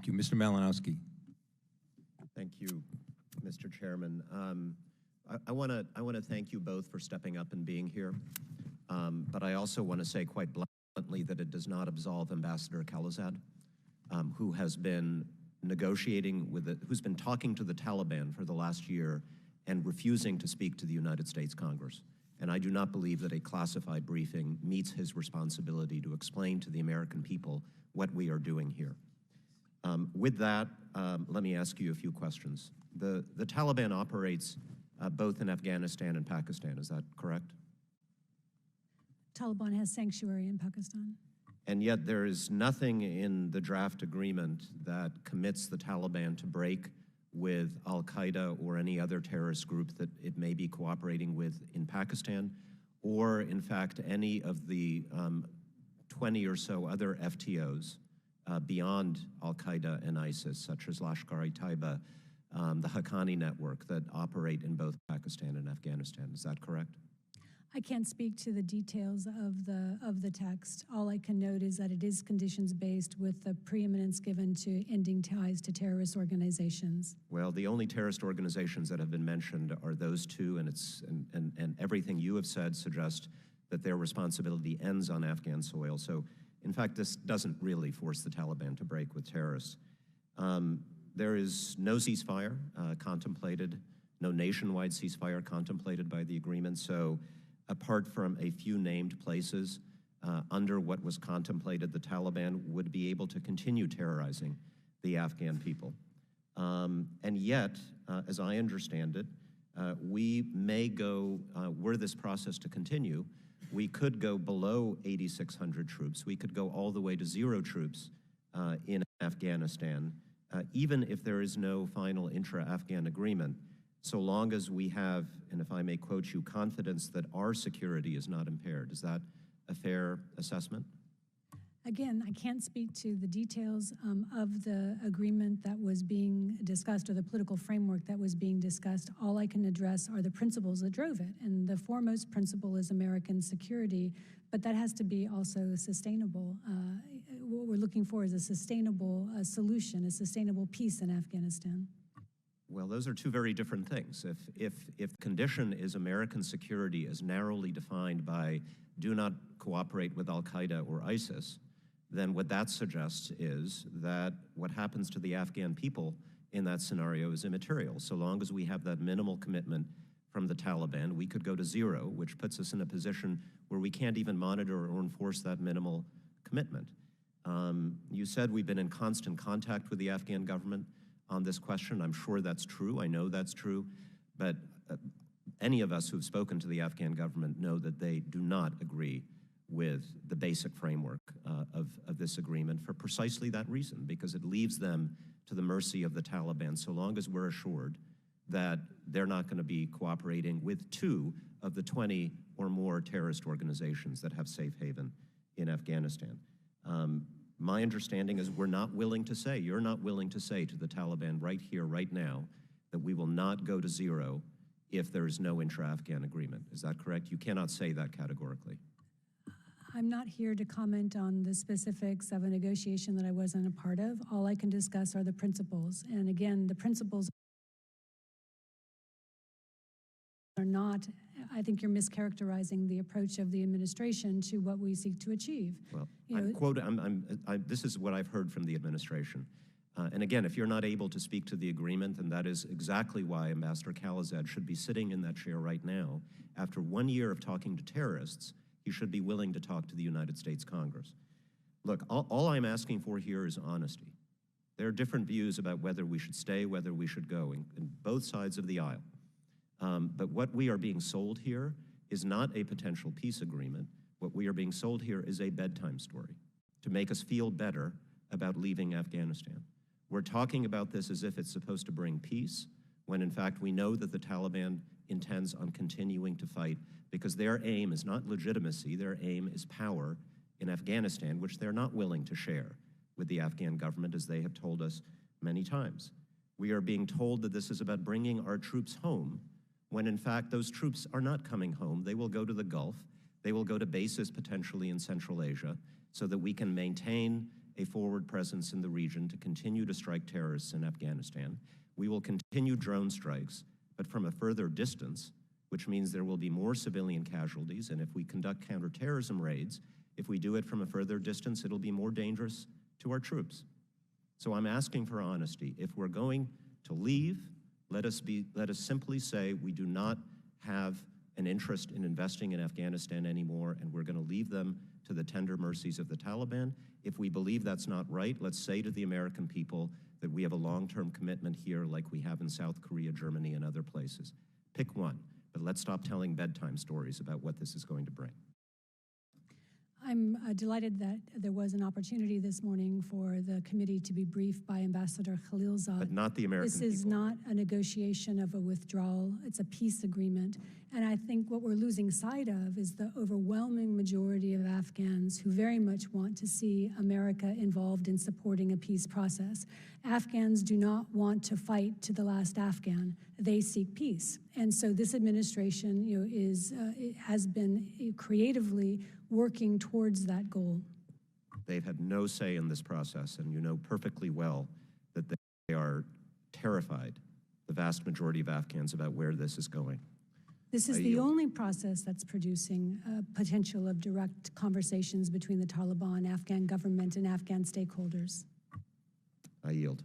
Thank you. Mr. Malinowski. Thank you, Mr. Chairman. I want to thank you both for stepping up and being here, but I also want to say quite bluntly that it does not absolve Ambassador Khalilzad, who has been negotiating with who's been talking to the Taliban for the last year and refusing to speak to the United States Congress. And I do not believe that a classified briefing meets his responsibility to explain to the American people what we are doing here. With that, let me ask you a few questions. The Taliban operates both in Afghanistan and Pakistan, is that correct? Taliban has sanctuary in Pakistan. And yet there is nothing in the draft agreement that commits the Taliban to break with al-Qaeda or any other terrorist group that it may be cooperating with in Pakistan, or in fact any of the 20 or so other FTOs beyond al-Qaeda and ISIS, such as Lashkar-e-Taiba, the Haqqani network that operate in both Pakistan and Afghanistan. Is that correct? I can't speak to the details of the text. All I can note is that it is conditions-based with the preeminence given to ending ties to terrorist organizations. Well, the only terrorist organizations that have been mentioned are those two, and everything you have said suggests that their responsibility ends on Afghan soil. So, in fact, this doesn't really force the Taliban to break with terrorists. There is no ceasefire contemplated, no nationwide ceasefire contemplated by the agreement. So, apart from a few named places under what was contemplated, the Taliban would be able to continue terrorizing the Afghan people. And yet, as I understand it, we may go, were this process to continue, we could go below 8,600 troops. We could go all the way to 0 troops in Afghanistan, even if there is no final intra-Afghan agreement, so long as we have, and if I may quote you, confidence that our security is not impaired. Is that a fair assessment? Again, I can't speak to the details of the agreement that was being discussed or the political framework that was being discussed. All I can address are the principles that drove it. And the foremost principle is American security, but that has to be also sustainable. What we're looking for is a sustainable solution, a sustainable peace in Afghanistan. Well, those are two very different things. If condition is American security as narrowly defined by do not cooperate with al-Qaeda or ISIS, then what that suggests is that what happens to the Afghan people in that scenario is immaterial. So long as we have that minimal commitment from the Taliban, we could go to 0, which puts us in a position where we can't even monitor or enforce that minimal commitment. You said we've been in constant contact with the Afghan government on this question. I'm sure that's true. I know that's true. But any of us who've spoken to the Afghan government know that they do not agree with the basic framework of this agreement for precisely that reason, because it leaves them to the mercy of the Taliban so long as we're assured that they're not going to be cooperating with 2 of the 20 or more terrorist organizations that have safe haven in Afghanistan. My understanding is we're not willing to say, you're not willing to say to the Taliban right here, right now, that we will not go to 0 if there is no intra-Afghan agreement. Is that correct? You cannot say that categorically. I'm not here to comment on the specifics of a negotiation that I wasn't a part of. All I can discuss are the principles. And again, the principles are not, I think you're mischaracterizing the approach of the administration to what we seek to achieve. Well, this is what I've heard from the administration. And again, if you're not able to speak to the agreement, then that is exactly why Ambassador Khalilzad should be sitting in that chair right now. After 1 year of talking to terrorists, he should be willing to talk to the United States Congress. Look, all I'm asking for here is honesty. There are different views about whether we should stay, whether we should go, in both sides of the aisle. But what we are being sold here is not a potential peace agreement. What we are being sold here is a bedtime story to make us feel better about leaving Afghanistan. We're talking about this as if it's supposed to bring peace, when in fact we know that the Taliban intends on continuing to fight because their aim is not legitimacy, their aim is power in Afghanistan, which they're not willing to share with the Afghan government, as they have told us many times. We are being told that this is about bringing our troops home, when in fact those troops are not coming home. They will go to the Gulf. They will go to bases potentially in Central Asia so that we can maintain a forward presence in the region to continue to strike terrorists in Afghanistan. We will continue drone strikes, but from a further distance, which means there will be more civilian casualties, and if we conduct counterterrorism raids, if we do it from a further distance, it'll be more dangerous to our troops. So I'm asking for honesty. If we're going to leave, let us simply say we do not have an interest in investing in Afghanistan anymore, and we're going to leave them to the tender mercies of the Taliban. If we believe that's not right, let's say to the American people that we have a long-term commitment here like we have in South Korea, Germany, and other places. Pick one, but let's stop telling bedtime stories about what this is going to bring. I'm delighted that there was an opportunity this morning for the committee to be briefed by Ambassador Khalilzad. But not the American people. This is not a negotiation of a withdrawal. It's a peace agreement. And I think what we're losing sight of is the overwhelming majority of Afghans who very much want to see America involved in supporting a peace process. Afghans do not want to fight to the last Afghan. They seek peace. And so this administration, has been creatively working towards that goal. They've had no say in this process, and you know perfectly well that they are terrified, the vast majority of Afghans, about where this is going. This is the only process that's producing potential of direct conversations between the Taliban, Afghan government, and Afghan stakeholders. I yield.